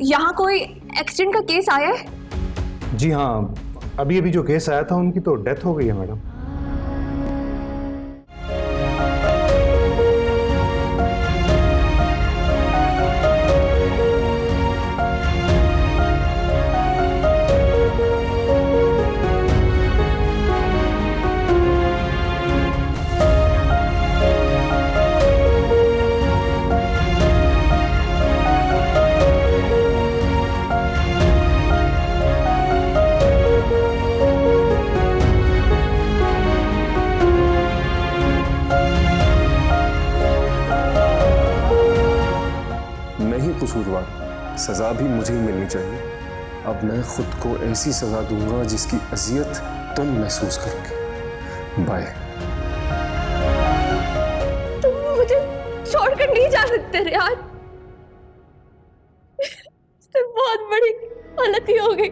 यहाँ कोई एक्सीडेंट का केस आया है? जी हाँ, अभी अभी जो केस आया था उनकी तो डेथ हो गई है मैडम। कसूरवार, सजा भी मुझे ही मिलनी चाहिए। अब मैं खुद को ऐसी सजा दूंगा जिसकी अजियत तुम महसूस करोगे। बाय। तुम मुझे छोड़कर नहीं जा सकते रेहान। इससे बहुत बड़ी गलती हो गई।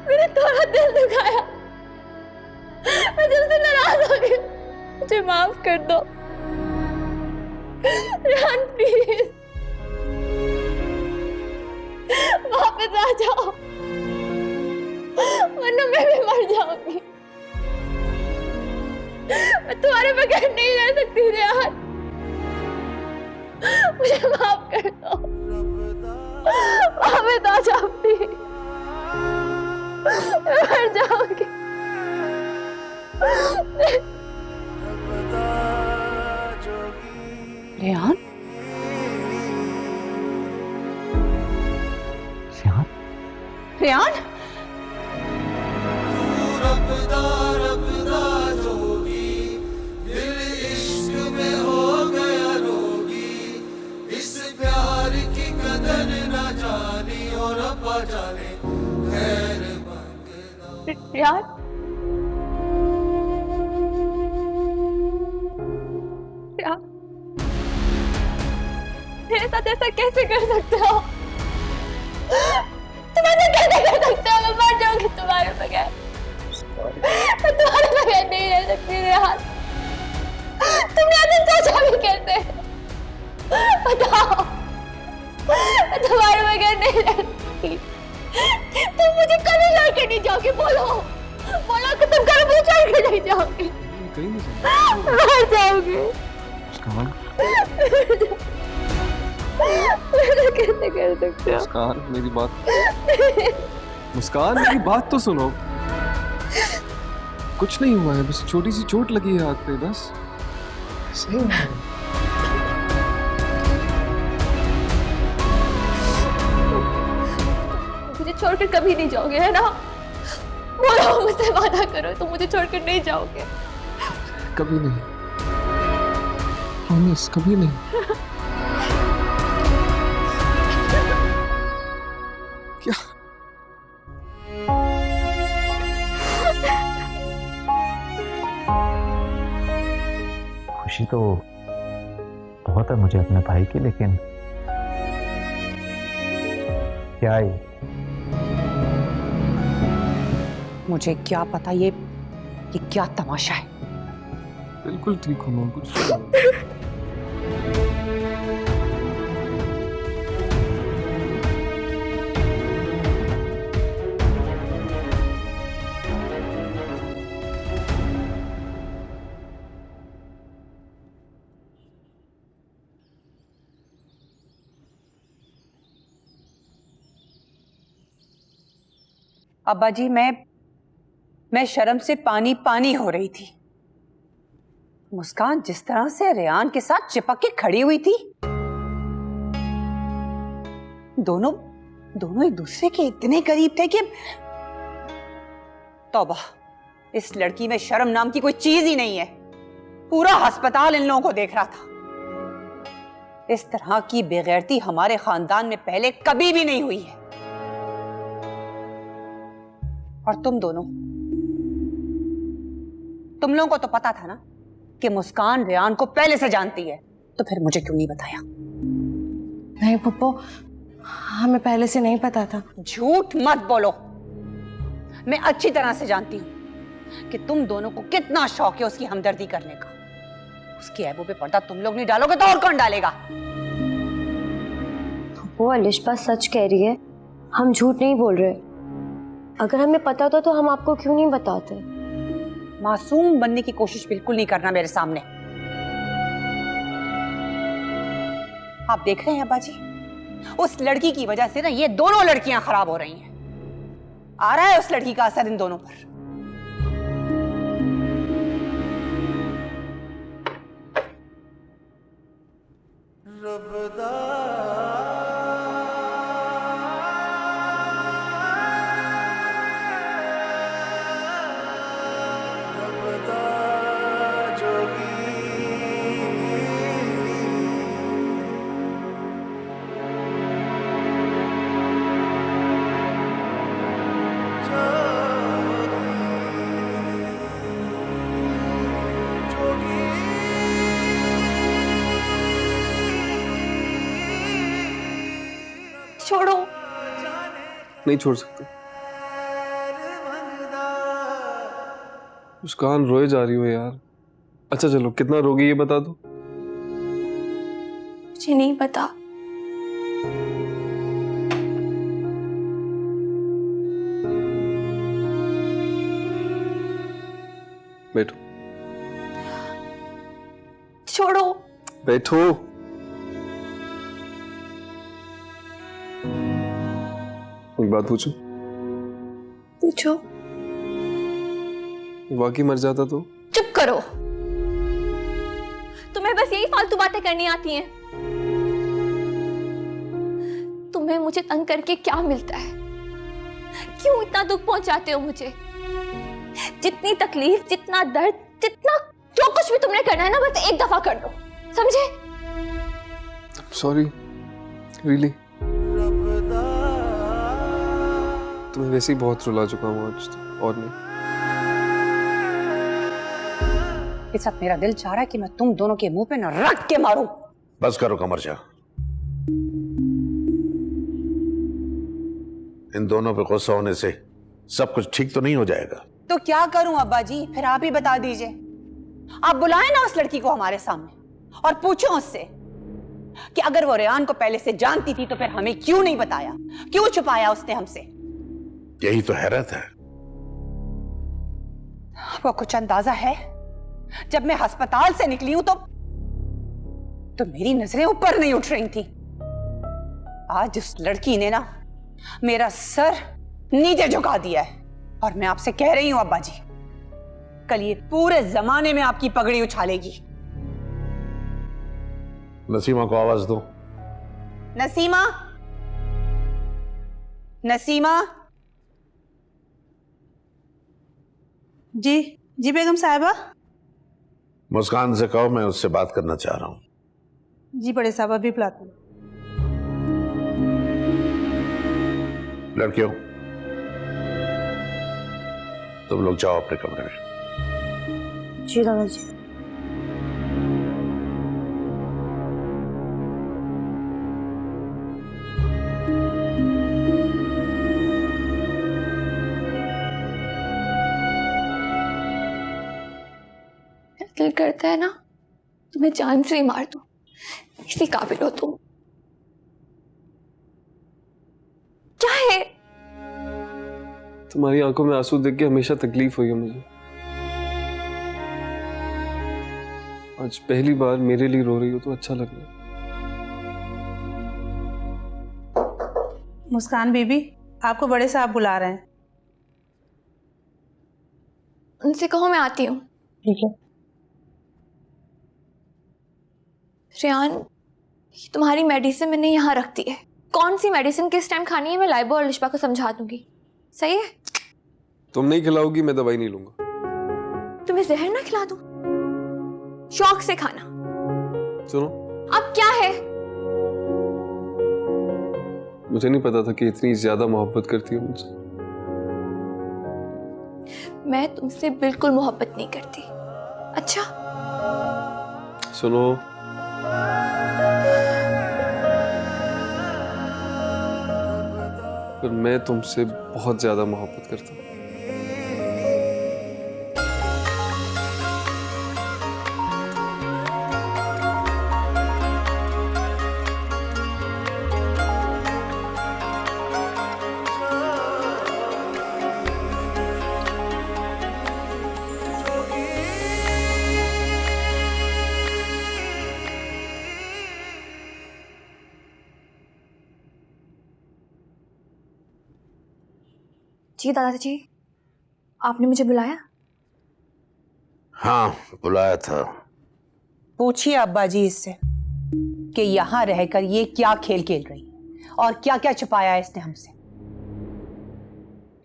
मैंने थोड़ा दिल दुखाया, मैं तुमसे नाराज हो गई। मुझे माफ कर दो रेहान, प्लीज वापस आ जाओ, वरना मैं भी मर जाऊंगी। मैं तुम्हारे बगैर नहीं रह सकती रेहान, मुझे माफ कर दो, वापस आ जाओ प्लीज, मैं मर जाऊंगी। रेहान, रेहान, दिल इश्क में हो गया रोगी, इस प्यार की कदर न जानी और न जाने खैर मांगना। यार यार, मेरे साथ ऐसा कैसे कर सकते हो? तुम ऐसा कैसे कर सकते हो? मैं मर जाऊंगी तुम्हारे बगैर, मैं तुम्हारे बगैर नहीं रह सकती रेहान। तुमने ऐसा सोचा भी कैसे? बताओ, मैं तुम्हारे बगैर नहीं रह सकती। तुम मुझे कभी लड़के नहीं जाओगे? बोलो बोलो कि तुम घर में छोड़ के नहीं जाओगे। मर जाओगे। कैसे कर सकते हो? मुस्कान, मेरी बात मुस्कान, मेरी बात तो सुनो। कुछ नहीं हुआ है, बस छोटी सी चोट लगी है हाथ पे, बस। सही है। मुझे छोड़कर कभी नहीं जाओगे, है ना? बोलो, मुझसे वादा करो, तुम मुझे छोड़कर नहीं जाओगे। कभी नहीं, प्रॉमिस, कभी नहीं। क्या? खुशी तो बहुत है मुझे अपने भाई की, लेकिन क्या है? मुझे क्या पता ये क्या तमाशा है। बिल्कुल ठीक हूँ, कुछ नहीं। अब्बा जी, मैं शर्म से पानी पानी हो रही थी। मुस्कान जिस तरह से रेहान के साथ चिपक के खड़ी हुई थी, दोनों एक दूसरे के इतने करीब थे कि तौबा, इस लड़की में शर्म नाम की कोई चीज ही नहीं है। पूरा अस्पताल इन लोगों को देख रहा था। इस तरह की बेगैरती हमारे खानदान में पहले कभी भी नहीं हुई है। और तुम लोगों को तो पता था ना कि मुस्कान रेहान को पहले से जानती है, तो फिर मुझे क्यों नहीं बताया? नहीं पप्पू, हमें पहले से नहीं पता था। झूठ मत बोलो। मैं अच्छी तरह से जानती हूं कि तुम दोनों को कितना शौक है उसकी हमदर्दी करने का। उसकी ऐबों पे पर्दा तुम लोग नहीं डालोगे तो और कौन डालेगा? वो अलिशबा सच कह रही है, हम झूठ नहीं बोल रहे। अगर हमें पता होता तो हम आपको क्यों नहीं बताते। मासूम बनने की कोशिश बिल्कुल नहीं करना मेरे सामने। आप देख रहे हैं अब्बा जी, उस लड़की की वजह से ना ये दोनों लड़कियां खराब हो रही हैं। आ रहा है उस लड़की का असर इन दोनों पर। छोड़ो। नहीं छोड़ सकते। मुस्कान रोए जा रही हो यार। अच्छा चलो, कितना रोगी ये बता दो। मुझे नहीं पता। बैठो। छोड़ो। बैठो। एक बात पूछूं? पूछो। वाकई मर जाता तो? चुप करो। तुम्हें बस यही फालतू बातें करनी आती हैं। तुम्हें मुझे तंग करके क्या मिलता है? क्यों इतना दुख पहुंचाते हो मुझे? जितनी तकलीफ, जितना दर्द, जितना जो कुछ भी तुमने करना है ना, बस एक दफा कर दो, समझे? Sorry, really. तुम्हें वैसे ही बहुत रुला चुका हूँ आज तो, और नहीं। इस वक्त मेरा दिल चाह रहा है कि मैं तुम दोनों के मुंह पे न रख के मारूं। बस करो कमरजा। इन दोनों पे गुस्सा होने से सब कुछ ठीक तो नहीं हो जाएगा। तो क्या करूं अब्बा जी? फिर आप ही बता दीजिए। आप बुलाएं ना उस लड़की को हमारे सामने और पूछो उससे कि अगर वो रेहान को पहले से जानती थी तो फिर हमें क्यों नहीं बताया, क्यों छुपाया उसने हमसे? यही तो हैरत है। आपको कुछ अंदाजा है? जब मैं अस्पताल से निकली हूं तो मेरी नजरें ऊपर नहीं उठ रही थी। आज उस लड़की ने ना मेरा सर नीचे झुका दिया है। और मैं आपसे कह रही हूं अब्बा जी, कल ये पूरे जमाने में आपकी पगड़ी उछालेगी। नसीमा को आवाज दो। नसीमा, नसीमा। जी जी बेगम साहिबा। मुस्कान से कहो मैं उससे बात करना चाह रहा हूं। जी बड़े साहब, अभी बुलाती हूं। लड़कियों, तुम लोग जाओ अपने कमरे में। जी दादाजी। दिल करता है ना तुम्हें जान से ही मार दूं, इसी काबिल हो तुम। क्या है? तुम्हारी आंखों में आंसू देख के हमेशा तकलीफ हुई है मुझे। आज पहली बार मेरे लिए रो रही हो तो अच्छा लग रहा है। मुस्कान बीबी, आपको बड़े साहब बुला रहे हैं। उनसे कहो मैं आती हूँ। ठीक है। रेहान, ये तुम्हारी मेडिसिन मैंने यहाँ रख दी है। कौन सी मेडिसिन किस टाइम खानी है मैं लाइबा और अलिशबा को समझा दूंगी, सही है? तुम नहीं खिलाओगी, मैं दवाई नहीं लूंगा। तुम्हें जहर ना खिला दूं? शौक से खाना। सुनो, अब क्या है? मुझे नहीं पता था कि इतनी ज्यादा मोहब्बत करती हो मुझसे। मैं तुमसे बिल्कुल मोहब्बत नहीं करती। अच्छा सुनो, पर मैं तुमसे बहुत ज्यादा मोहब्बत करता हूँ। जी दादाजी, आपने मुझे बुलाया? हाँ, बुलाया था। पूछिए अब्बा जी इससे कि यहाँ रहकर ये क्या खेल खेल रही है और क्या क्या छुपाया है इसने हमसे।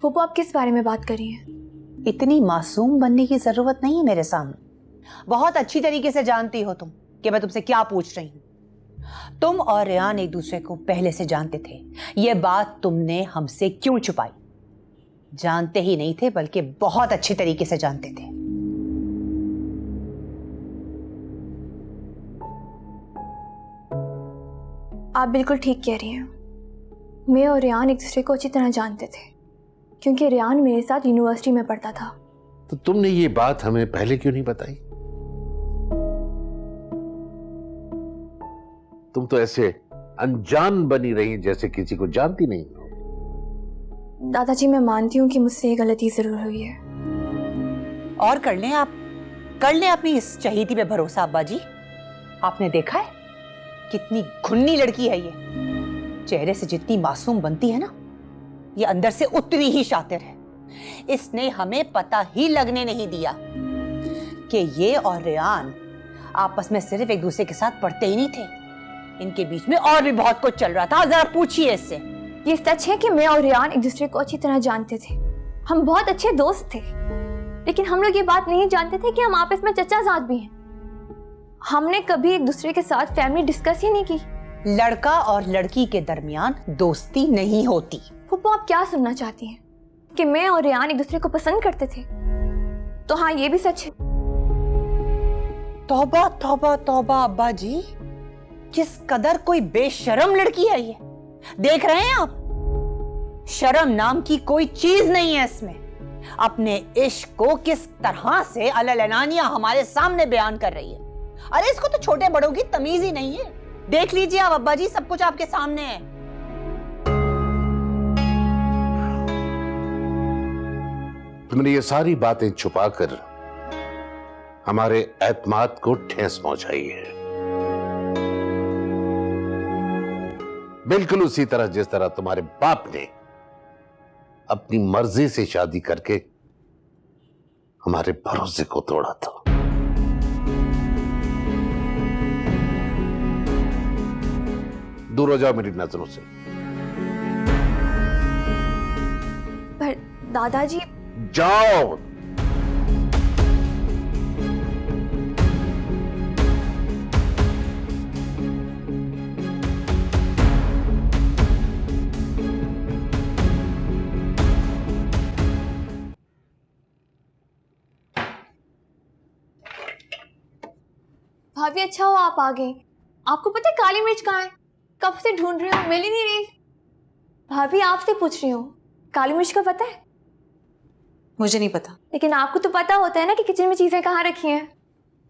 फूफो, आप किस बारे में बात कर रही हैं? इतनी मासूम बनने की जरूरत नहीं है मेरे सामने। बहुत अच्छी तरीके से जानती हो तुम कि मैं तुमसे क्या पूछ रही हूं। तुम और रेयान एक दूसरे को पहले से जानते थे। यह बात तुमने हमसे क्यों छुपाई? जानते ही नहीं थे बल्कि बहुत अच्छी तरीके से जानते थे। आप बिल्कुल ठीक कह रही हैं। मैं और रेयान एक दूसरे को अच्छी तरह जानते थे क्योंकि रेयान मेरे साथ यूनिवर्सिटी में पढ़ता था। तो तुमने ये बात हमें पहले क्यों नहीं बताई? तुम तो ऐसे अनजान बनी रही जैसे किसी को जानती नहीं हो। दादाजी, मैं मानती हूँ कि मुझसे ये गलती जरूर हुई है। और कर लें अपनी इस चहेती पे भरोसा अब्बा जी। आपने देखा है कितनी घुन्नी लड़की है ये। चेहरे से जितनी मासूम बनती है ना, ये अंदर से उतनी ही शातिर है। इसने हमें पता ही लगने नहीं दिया कि ये और रेयान आपस में सिर्फ एक दूसरे के साथ पढ़ते ही नहीं थे, इनके बीच में और भी बहुत कुछ चल रहा था। जरा पूछिए इससे। ये सच है कि मैं और रेयान एक दूसरे को अच्छी तरह जानते थे। हम बहुत अच्छे दोस्त थे, लेकिन हम लोग ये बात नहीं जानते थे कि हम आपस में चचाजाद भी हैं। हमने कभी एक दूसरे के साथ फैमिली डिस्कस ही नहीं की। लड़का और लड़की के दरमियान दोस्ती नहीं होती। फूफो, आप क्या सुनना चाहती हैं? कि मैं और रेयान एक दूसरे को पसंद करते थे? तो हाँ, ये भी सच है। तौबा तौबा तौबा अब्बा जी, किस कदर कोई बेशरम लड़की है ये। देख रहे हैं आप, शर्म नाम की कोई चीज नहीं है इसमें। अपने इश्क को किस तरह से अललानिया हमारे सामने बयान कर रही है। अरे इसको तो छोटे बड़ों की तमीज ही नहीं है। देख लीजिए आप अब्बा जी, सब कुछ आपके सामने है। तुमने ये सारी बातें छुपाकर हमारे एतमाद को ठेस पहुंचाई है, बिल्कुल उसी तरह जिस तरह तुम्हारे बाप ने अपनी मर्जी से शादी करके हमारे भरोसे को तोड़ा था। दूर हो जाओ मेरी नजरों से। पर दादाजी, जाओ। भाभी, अच्छा हो आप आ गई। आपको पता है काली मिर्च कहाँ है? कब से ढूंढ रही हूँ, मिल ही नहीं रही। भाभी, आपसे पूछ रही हूँ, काली मिर्च का पता है? मुझे नहीं पता। लेकिन आपको तो पता होता है ना कि किचन में चीजें कहाँ रखी हैं।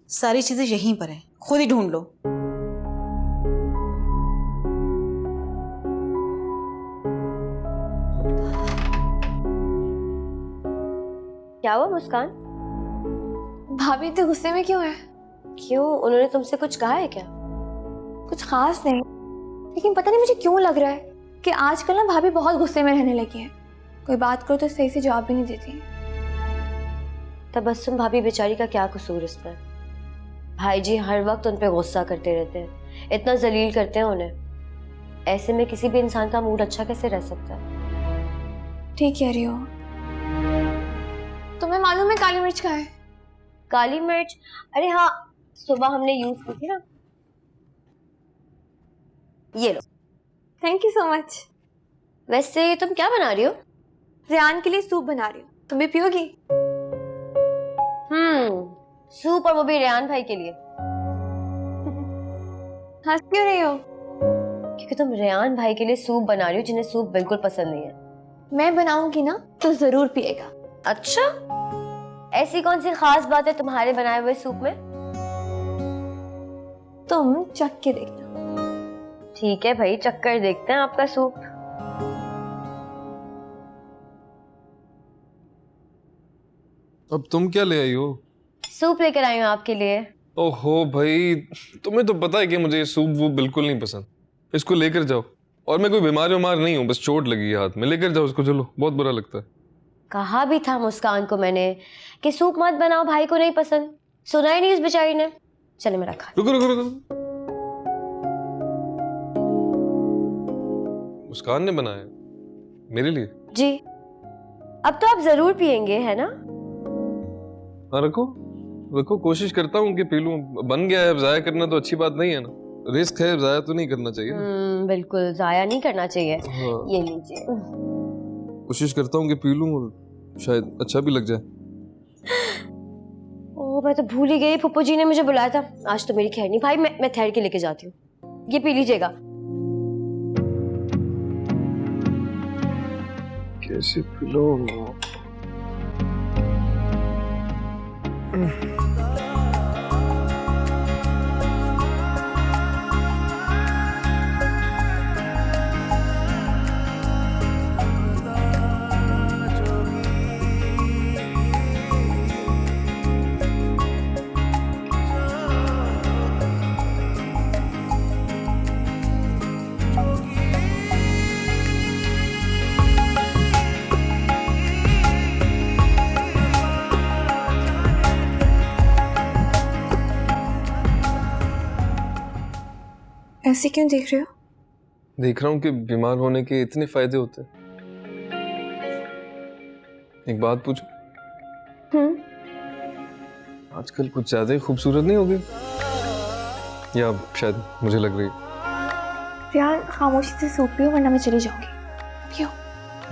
सारी चीजें यहीं पर हैं, खुद ही ढूंढ लो। क्या हुआ मुस्कान? भाभी इतने गुस्से में क्यों है? क्यों, उन्होंने तुमसे कुछ कहा है क्या? कुछ खास नहीं, लेकिन पता नहीं मुझे क्यों लग रहा है कि आजकल ना भाभी बहुत गुस्से में रहने लगी है। कोई बात करो तो सही से जवाब भी नहीं देती। तबस्सुम भाभी बेचारी का क्या कसूर इसमें? भाई जी हर वक्त उन पे गुस्सा करते रहते हैं, इतना जलील करते हैं उन्हें। ऐसे में किसी भी इंसान का मूड अच्छा कैसे रह सकता है? ठीक कह रही हो। तुम्हें मालूम है काली मिर्च कहाँ है? काली मिर्च? अरे हाँ, सुबह हमने यूज की थी ना। ये लो। Thank you so much. वैसे तुम क्या बना रही हो? रेयान के लिए सूप बना रही हूँ, तुम भी पियोगी? सूप, और वो भी रेयान भाई के लिए। हंस क्यों रही हो? क्योंकि तुम रेयान भाई के लिए सूप बना रही हो जिन्हें सूप बिल्कुल पसंद नहीं है। मैं बनाऊंगी ना तो जरूर पिएगा। अच्छा, ऐसी कौन सी खास बात है तुम्हारे बनाए हुए सूप में? तुम चख के देखना। ठीक है भाई, चक्कर देखते हैं आपका सूप। अब तुम क्या ले आई हो? सूप लेकर आई हूँ आपके लिए। ओहो भाई, तुम्हें तो पता है कि मुझे ये सूप वो बिल्कुल नहीं पसंद। इसको लेकर जाओ। और मैं कोई बीमार नहीं हूँ, बस चोट लगी है हाथ में। लेकर जाओ इसको, चलो, बहुत बुरा लगता है। कहा भी था मुस्कान को मैंने कि सूप मत बनाओ, भाई को नहीं पसंद। सुना ही नहीं उस बेचारी ने। चले मेरा खा। रुको रुको रुको, मुस्कान ने बनाया मेरे लिए? जी। अब तो आप जरूर पियेंगे, है ना? हाँ रखो रखो, कोशिश करता हूँ कि पी लूं। बन गया है, अब जाया करना तो अच्छी बात नहीं है ना। रिस्क है, जाया तो नहीं करना चाहिए। बिल्कुल जाया नहीं करना चाहिए। हाँ। ये लीजिए। कोशिश करता हूँ कि पी लूं और शायद अच्छा भी लग जाए। ओह, मैं तो भूल ही गई, फुप्पो जी ने मुझे बुलाया था। आज तो मेरी खैर नहीं भाई, मैं ठहर के लेके जाती हूँ। ये पी लीजिएगा। कैसे पिलो? ऐसे क्यों देख रहे हो? देख रहा हूँ कि बीमार होने के इतने फायदे होते हैं। एक बात पूछूं? आजकल कुछ ज्यादा ही खूबसूरत नहीं हो गई? या शायद मुझे लग रही। यार खामोशी से सूप पियो वरना मैं चली जाऊंगी। पियो।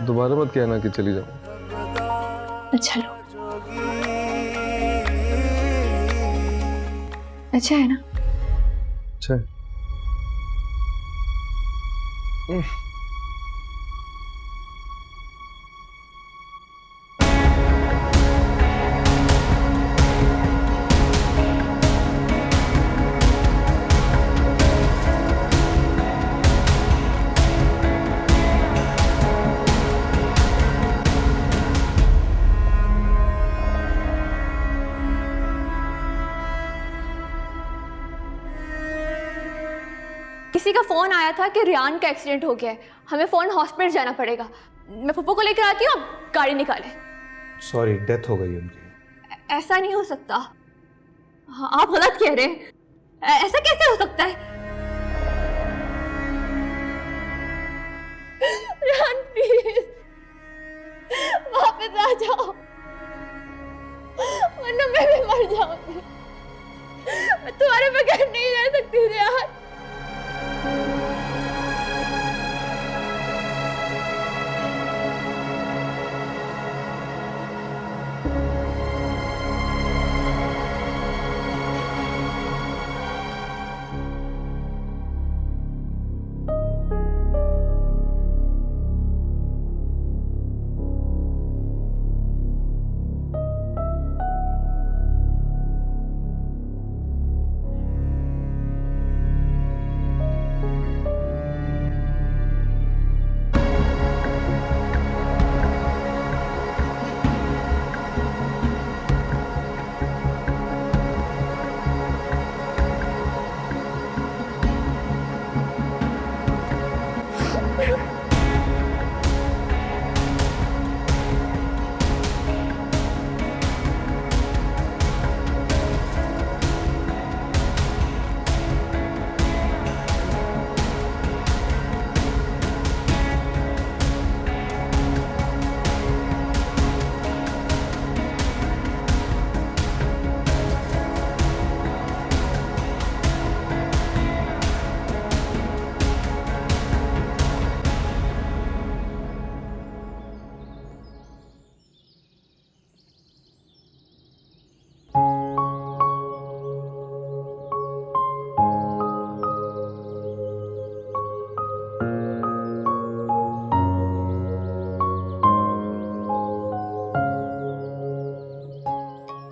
दोबारा मत कहना कि चली जाऊँ। अच्छा लो। अच्छा है ना? अच्छा है। किसी का फोन आया था कि रियान का एक्सीडेंट हो गया है, हमें फोन हॉस्पिटल जाना पड़ेगा। मैं पप्पू को लेकर आती हूँ, आप गाड़ी निकालें। सॉरी, डेथ हो गई उनकी। ऐसा नहीं हो सकता। हाँ, आप गलत कह रहे हैं। ऐसा कैसे हो सकता है? रियान प्लीज वापस आ जाओ, वरना मैं भी मर जाऊंगी। मैं तुम्हारे बगैर नहीं रह सकती रियान।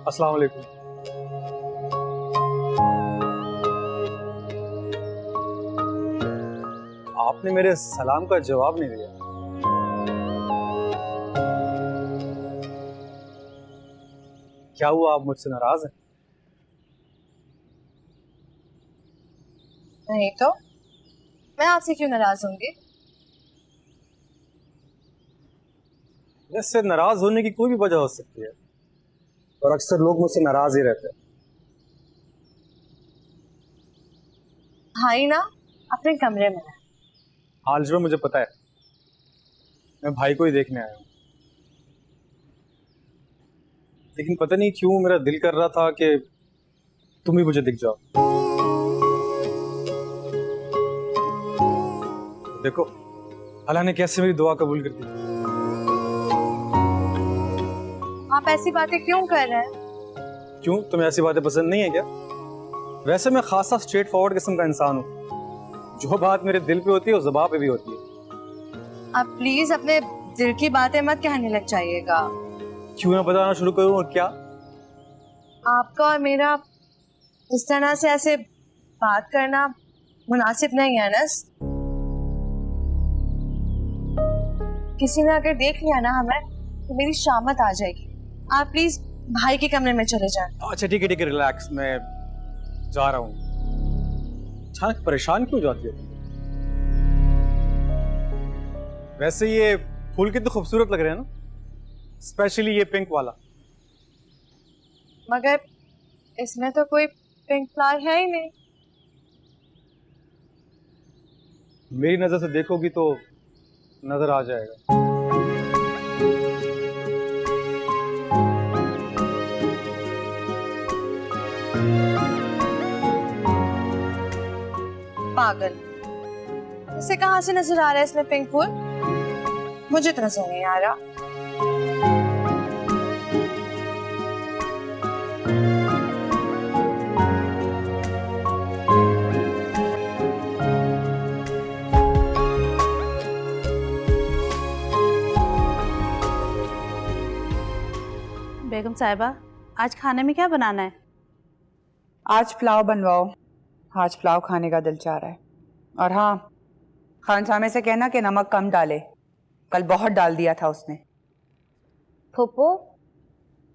अस्सलाम वालेकुम। आपने मेरे सलाम का जवाब नहीं दिया। क्या हुआ, आप मुझसे नाराज हैं? नहीं तो मैं आपसे क्यों नाराज होंगी? इससे नाराज होने की कोई भी वजह हो सकती है और अक्सर लोग मुझसे नाराज ही रहते हैं। भाई ना अपने कमरे में है। हाल जो मुझे पता है, मैं भाई को ही देखने आया हूँ, लेकिन पता नहीं क्यों मेरा दिल कर रहा था कि तुम ही मुझे दिख जाओ। देखो अल्लाह ने कैसे मेरी दुआ कबूल कर दी। आप ऐसी बातें क्यों कर रहे हैं? क्यों, तुम्हें ऐसी बातें पसंद नहीं है क्या? वैसे मैं खासा स्ट्रेट फॉरवर्ड किस्म का इंसान हूँ, जो बात मेरे दिल पे होती है वो ज़ुबान पे भी होती है। आप प्लीज अपने दिल की बातें मत कहने लग जाइएगा। क्यों ना बताना शुरू करूँ और क्या? आपका और मेरा इस तरह से ऐसे बात करना मुनासिब नहीं है अनस। किसी ने अगर देख लिया ना हमें तो मेरी शामत आ जाएगी। आप प्लीज भाई के कमरे में चले जाएं। अच्छा ठीक है रिलैक्स, मैं जा रहा हूँ। अचानक परेशान क्यों जाती है? वैसे ये फूल कितने खूबसूरत लग रहे हैं ना, स्पेशली ये पिंक वाला। मगर इसमें तो कोई पिंक फ्लावर है ही नहीं। मेरी नजर से देखोगी तो नजर आ जाएगा। पागल, इसे कहाँ से नजर आ रहा है इसमें पिंक फूल? मुझे तो नजर नहीं आ रहा। बेगम साहिबा, आज खाने में क्या बनाना है? आज पुलाव बनवाओ, आज पुलाव खाने का दिल चाह रहा है। और हाँ, खान सामे से कहना कि नमक कम डाले, कल बहुत डाल दिया था उसने। फूफो,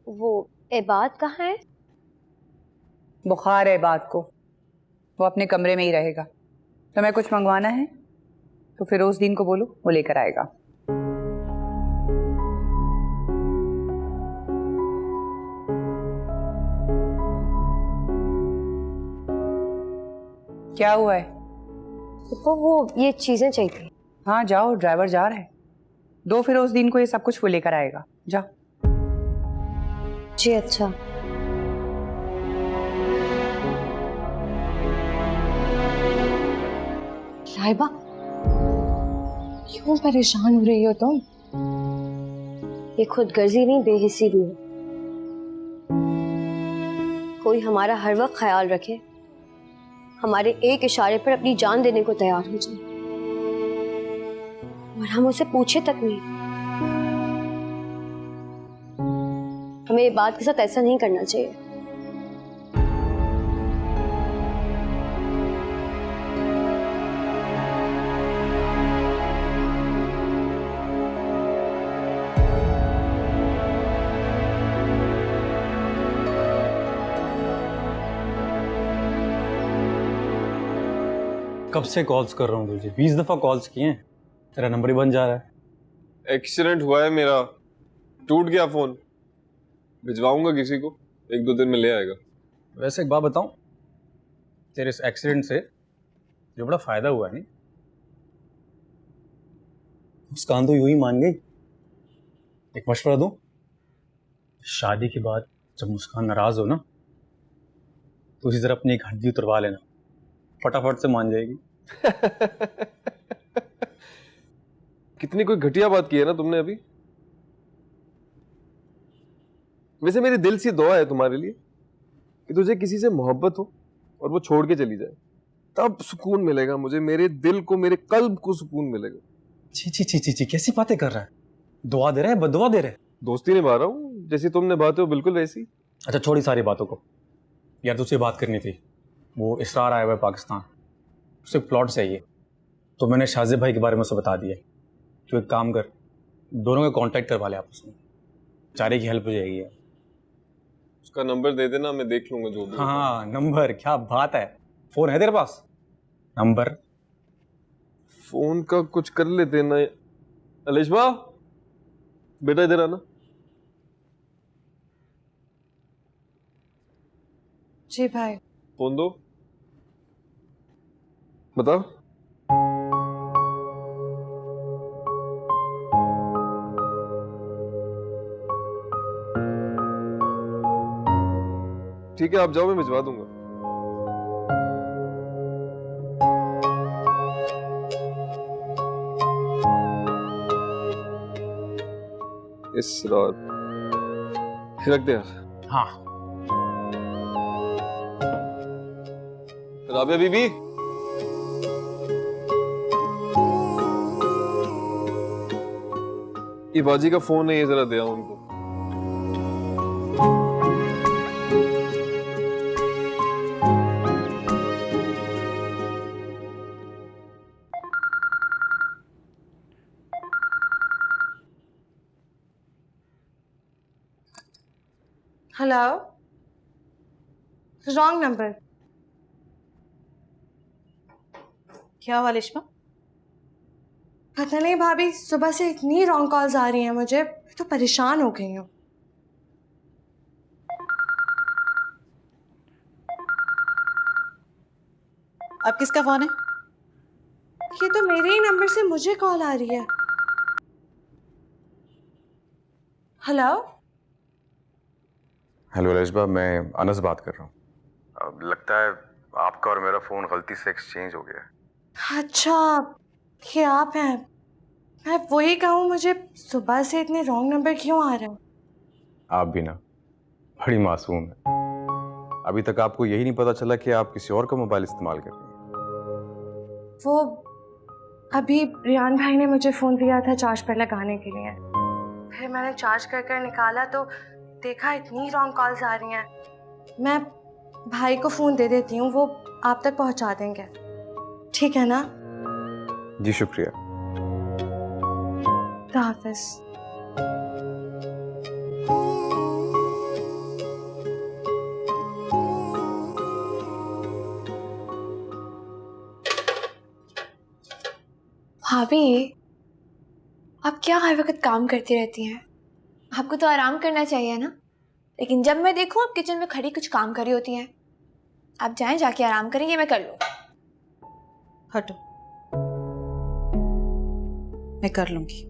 वो इबाद कहाँ है? बुखार है इबाद को, वो अपने कमरे में ही रहेगा। तुम्हें कुछ मंगवाना है तो फिरोजदीन को बोलो, वो लेकर आएगा। क्या हुआ है? फूफो, वो ये चीजें चाहिए। हाँ जाओ, ड्राइवर जा रहा है। दो फिरोजदीन को ये सब कुछ वो लेकर आएगा। जा। जी अच्छा। लाइबा, क्यों परेशान हो रही हो तुम? ये खुदगर्जी नहीं, बेहिस्सी भी है। कोई हमारा हर वक्त ख्याल रखे, हमारे एक इशारे पर अपनी जान देने को तैयार हो जाए और हम उसे पूछे तक नहीं। हमें ये बात के साथ ऐसा नहीं करना चाहिए। कब से कॉल्स कर रहा हूँ तुझे, 20 दफा कॉल्स किए हैं, तेरा नंबर ही बन जा रहा है। एक्सीडेंट हुआ है मेरा, टूट गया फोन, भिजवाऊंगा किसी को, 1-2 दिन में ले आएगा। वैसे एक बात बताऊं, तेरे इस एक्सीडेंट से जो बड़ा फायदा हुआ है नहीं, मुस्कान तो यूं ही मान गई। एक मशवरा दूं, शादी के बाद जब मुस्कान नाराज हो ना तो उसी तरह अपनी एक हड्डी उतरवा लेना, फटाफट से मान जाएगी। कितनी कोई घटिया बात की है ना तुमने अभी। वैसे मेरे दिल से दुआ है तुम्हारे लिए कि तुझे किसी से मोहब्बत हो और वो छोड़ के चली जाए, तब सुकून मिलेगा मुझे, मेरे दिल को, मेरे कल्ब को सुकून मिलेगा। ची ची ची ची ची, कैसी बातें कर रहा है? दुआ दे रहा है, बददुआ दे रहा है? दोस्ती निभा रहा हूँ, जैसी तुम निभाते हो बिल्कुल वैसी। अच्छा छोड़ी सारी बातों को, यार तुझसे बात करनी थी। वो इसरार आया हुआ है पाकिस्तान, उसे प्लॉट चाहिए, तो मैंने शाजिब भाई के बारे में उसे बता दिया। तो एक काम कर, दोनों का कांटेक्ट करवा ले आपस में, बेचारे की हेल्प हो जाएगी। उसका नंबर दे देना, मैं देख लूंगा जो भी। हाँ नंबर, क्या बात है, फोन है तेरे पास? नंबर फोन का कुछ कर लेते ना अलिशबा। बेटा इधर आना। जी भाई। फोन दो। बताओ। ठीक है, आप जाओ, मैं भिजवा दूंगा। इस रात रख दे यार। हाँ। राबिया बीबी, ये बाजी का फोन है, ये जरा दे आओ उनको। Hello, wrong number. क्या हुआ लिश्मा? पता नहीं भाभी, सुबह से इतनी रॉन्ग कॉल्स आ रही हैं मुझे, मैं तो परेशान हो गई हूँ। अब किसका फोन है? ये तो मेरे ही नंबर से मुझे कॉल आ रही है। हेलो। हेलो रेशबा, मैं अनस बात कर रहा हूँ। अब लगता है आपका और मेरा फ़ोन गलती से एक्सचेंज हो गया है। अच्छा, ये आप हैं। मैं वही कहूँ, मुझे सुबह से इतने रॉन्ग नंबर क्यों आ रहे हैं? आप भी ना बड़ी मासूम है। अभी तक आपको यही नहीं पता चला कि आप किसी और का मोबाइल इस्तेमाल कर रही हैं। वो अभी रियान भाई ने मुझे फ़ोन दिया था चार्ज पर लगाने के लिए, फिर मैंने चार्ज कर कर निकाला तो देखा इतनी रॉन्ग कॉल्स आ रही हैं। मैं भाई को फ़ोन दे देती हूँ, वो आप तक पहुँचा देंगे, ठीक है ना? जी शुक्रिया। हाफिज़। भाभी, आप क्या हर वक्त काम करती रहती हैं? आपको तो आराम करना चाहिए ना। लेकिन जब मैं देखूं आप किचन में खड़ी कुछ काम कर रही होती हैं। आप जाएं, जाके आराम करें, ये मैं कर लूँ। हटो, मैं कर लूंगी।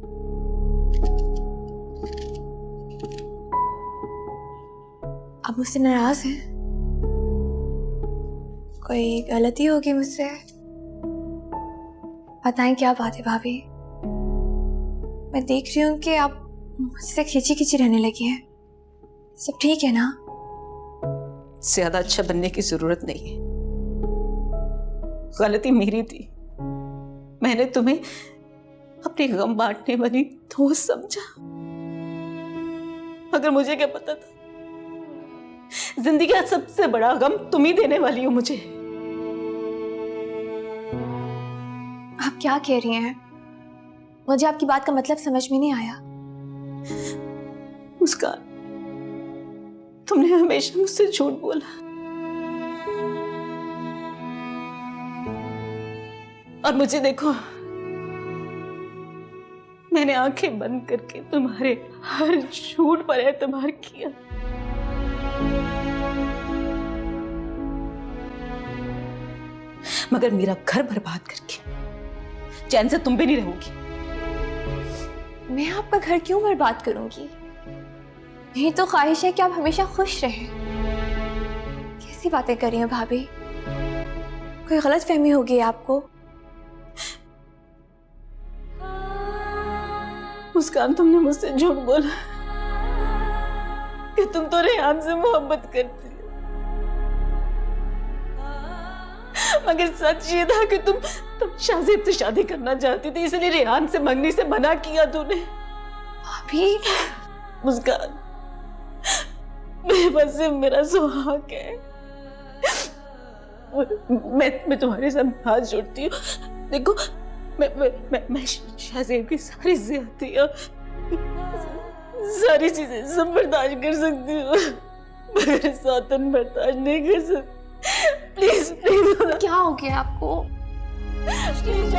आप मुझसे नाराज हैं? कोई गलती होगी मुझसे? बताएं क्या बात है भाभी। मैं देख रही हूँ कि आप मुझसे खींची खींची रहने लगी हैं। सब ठीक है ना? ज्यादा अच्छा बनने की जरूरत नहीं है। गलती मेरी थी। मैंने तुम्हें अपने गम बांटने वाली दोस्त समझा, मगर मुझे क्या पता था जिंदगी का सबसे बड़ा गम तुम ही देने वाली हो मुझे। आप क्या कह रही हैं? मुझे आपकी बात का मतलब समझ में नहीं आया। मुस्कान, तुमने हमेशा मुझसे झूठ बोला और मुझे देखो, मैंने आंखें बंद करके तुम्हारे हर झूठ पर एतबार किया। मगर मेरा घर बर्बाद करके चैन से तुम भी नहीं रहोगी। मैं आपका घर क्यों बर्बाद करूंगी? मेरी तो ख्वाहिश है कि आप हमेशा खुश रहें। कैसी बातें कर रही हैं भाभी? कोई गलत फहमी हो गई आपको? मुस्कान, तुमने मुझसे झूठ बोला कि तुम तो रेहान से मोहब्बत करती हो, मगर सच ये था कि तुम शाजिब से शादी करना चाहती थी, इसलिए रेहान से मंगनी से मना किया तूने। भाभी, मुस्कान, मेरे पास सिर्फ मेरा सुहाग है। मैं तुम्हारे साथ हाथ जोड़ती हूँ। देखो, मैं शाजिब की सारी ज़्यादतियाँ, सारी चीजें सब बर्दाश्त कर सकती हूँ, मगर सौतन बर्दाश्त नहीं कर सकती। Please please. क्या हो गया आपको? प्लीज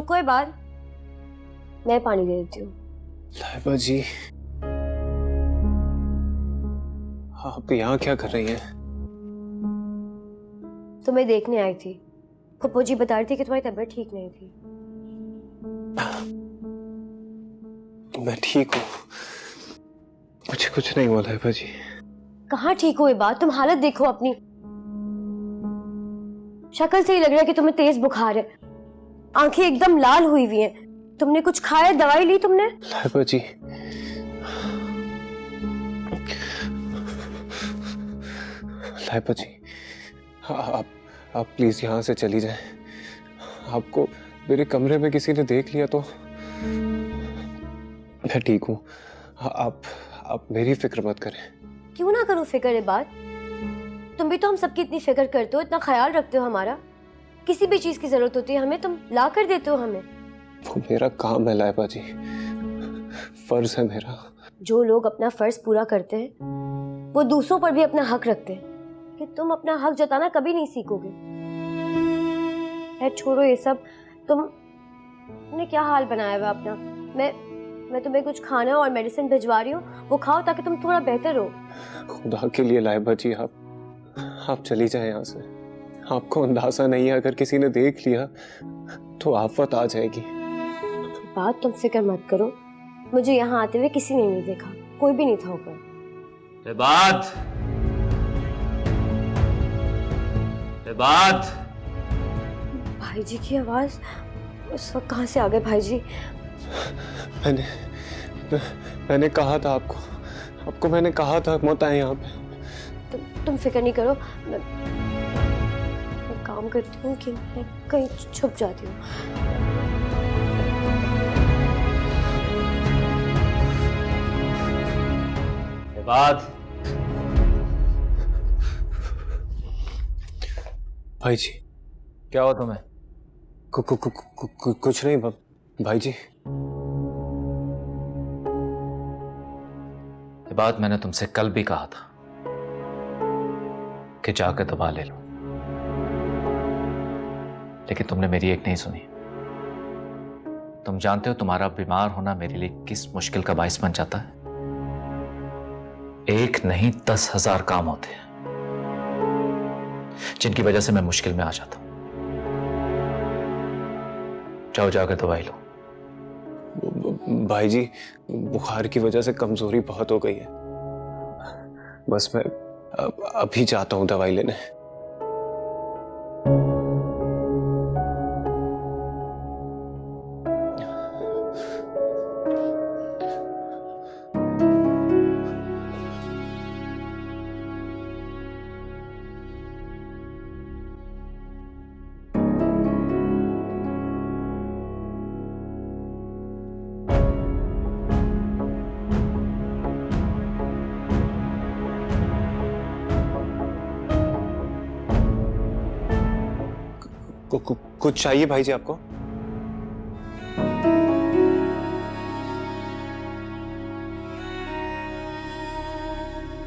रुको एक बार, मैं पानी दे देती हूँ। लाइबा जी, आप यहाँ क्या कर रही हैं? तुम्हें देखने आई थी। पप्पू जी बता रही थी कि तुम्हारी तबीयत ठीक नहीं थी। मैं ठीक हूँ, मुझे कुछ नहीं हुआ लाइबा जी। कहाँ ठीक हो ये बात? तुम हालत देखो अपनी, शक्ल से ही लग रहा है कि तुम्हें तेज बुखार है, आंखें एकदम लाल हुई हुई हैं। तुमने कुछ खाया, दवाई ली तुमने? लाइबा जी, लाइबा जी, आप प्लीज यहाँ से चली जाएं। आपको मेरे कमरे में किसी ने देख लिया तो मैं ठीक हूँ। आप मेरी फिक्र मत करें। क्यों ना करूँ फिक्र ये बात? तुम भी तो हम सबकी इतनी फिक्र करते हो, इतना ख्याल रखते हो हमारा। किसी भी चीज की जरूरत होती है हमें, तुम ला कर देते हो हमें। वो मेरा काम है लाइबा जी, फर्ज है मेरा। जो लोग अपना फर्ज पूरा करते हैं वो दूसरों पर भी अपना हक रखते हैं, कि तुम अपना हक जताना कभी नहीं सीखोगे। छोड़ो ये सब, तुमने क्या हाल बनाया हुआ अपना। मैं तुम्हें कुछ खाना और मेडिसिन भिजवा रही हूँ, वो खाओ ताकि तुम थोड़ा बेहतर हो। खुदा के लिए लाइबा जी, आप चली जाएं यहाँ से। आपको अंदाजा नहीं है, अगर किसी ने देख लिया तो आफत आ जाएगी। बात तुम फिक्र मत करो, मुझे यहाँ आते हुए किसी ने नहीं देखा, कोई भी नहीं था ऊपर। भाई जी की आवाज उस वक्त कहाँ से आ गए भाई जी? मैंने कहा था आपको मैंने कहा था मत आए यहाँ पे। तुम फिक्र नहीं करो, मैं काम करती हूँ कि मैं कहीं छुप जाती हूँ। भाई जी, क्या हुआ तुम्हें? कुछ नहीं भाई जी। ये बात मैंने तुमसे कल भी कहा था कि जाकर दवा ले लो, लेकिन तुमने मेरी एक नहीं सुनी। तुम जानते हो तुम्हारा बीमार होना मेरे लिए किस मुश्किल का बायस बन जाता है। एक नहीं 10,000 काम होते हैं जिनकी वजह से मैं मुश्किल में आ जाता हूं। जाओ जाकर दवाई लो। भाई जी, बुखार की वजह से कमजोरी बहुत हो गई है, बस मैं अभी जाता हूँ दवाई लेने। कुछ चाहिए भाई जी आपको?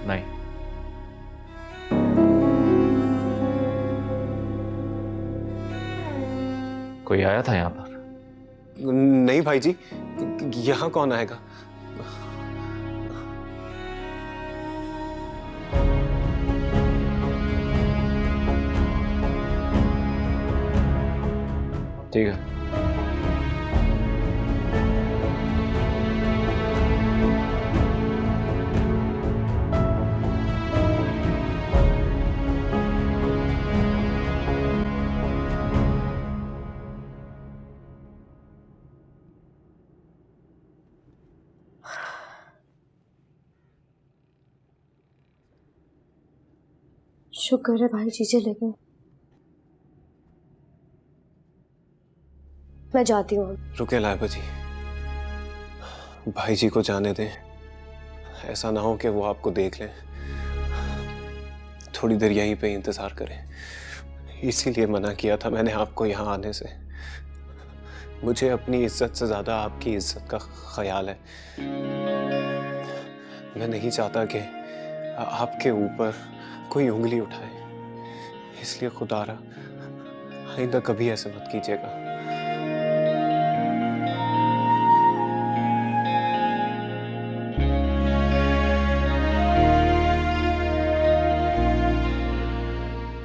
नहीं। कोई आया था यहां पर? नहीं भाई जी, यहां कौन आएगा? ठीक है। शुक्र है भाई जी चले गए। मैं जाती हूँ। रुके लाइबा जी, भाई जी को जाने दें, ऐसा ना हो कि वो आपको देख लें। थोड़ी देर यहीं पे इंतजार करें, इसीलिए मना किया था मैंने आपको यहाँ आने से। मुझे अपनी इज्जत से ज्यादा आपकी इज्जत का ख्याल है। मैं नहीं चाहता कि आपके ऊपर कोई उंगली उठाए, इसलिए खुदारा आइंदा कभी ऐसे मत कीजिएगा।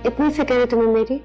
इतनी फिक्र है तुम्हें मेरी?